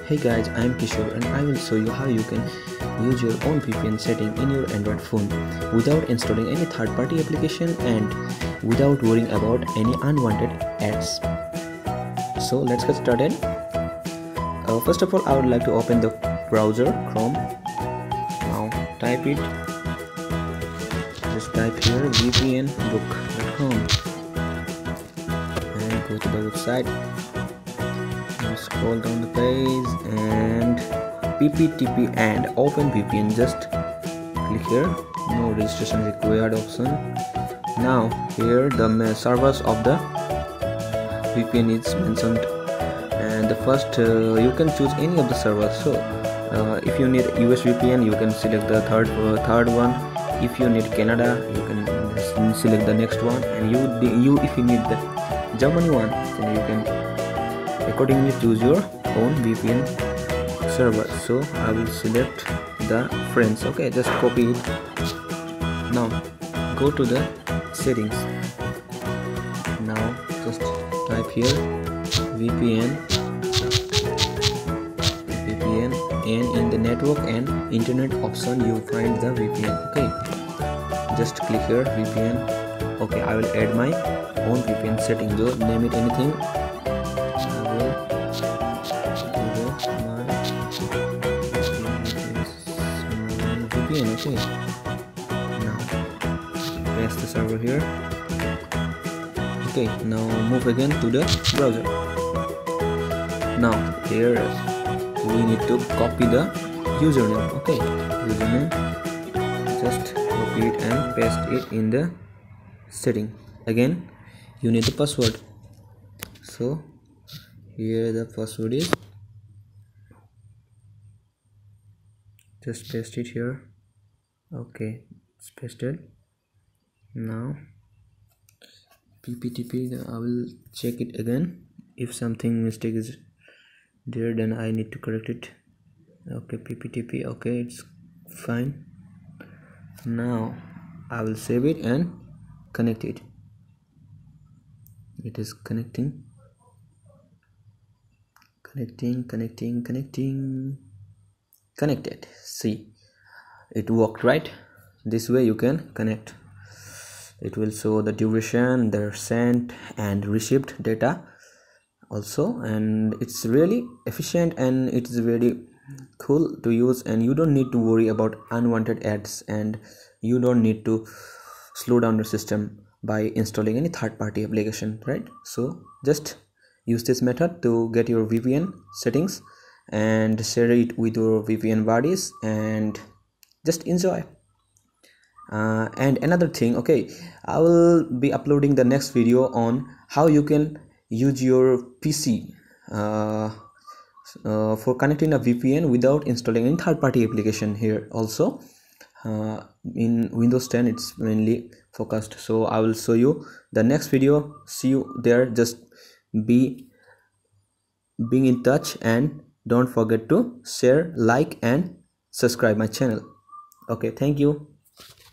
Hey guys, I am Kishore and I will show you how you can use your own VPN setting in your Android phone without installing any third-party application and without worrying about any unwanted ads. So let's get started. First of all, I would like to open the browser Chrome. Now type it. Just type here vpnbook.com and go to the website. Scroll down the page and pptp and open VPN. Just click here. No registration required option. Now here the servers of the VPN is mentioned, and the first you can choose any of the servers. So if you need US VPN, you can select the third one. If you need Canada, you can select the next one, and if you need the Germany one, then you can accordingly choose your own VPN server. So I will select the France. Okay, just copy it. Now go to the settings. Now just type here VPN, and in the network and internet option you find the VPN. Okay, just click here VPN. Okay, I will add my own VPN setting. So name it anything. Okay, now paste the server here. Okay, now move again to the browser. Now here we need to copy the username. Okay, username, just copy it and paste it in the setting. Again you need the password, so here the password is, just paste it here. Okay, it's pasted. Now pptp, I will check it again. If something mistake is there, then I need to correct it. Okay, pptp. Okay, it's fine. Now I will save it and connect it. It is connecting. Connected. See, it worked, right? This way you can connect. It will show the duration, the sent and received data also, and it's really efficient and it's very cool to use, and you don't need to worry about unwanted ads, and you don't need to slow down your system by installing any third-party application, right? So just use this method to get your VPN settings and share it with your VPN buddies and just enjoy. And another thing, okay, I will be uploading the next video on how you can use your PC for connecting a VPN without installing any third-party application. Here also in Windows 10 it's mainly focused, so I will show you the next video. See you there. Just being in touch, and don't forget to share, like and subscribe my channel. Okay, thank you.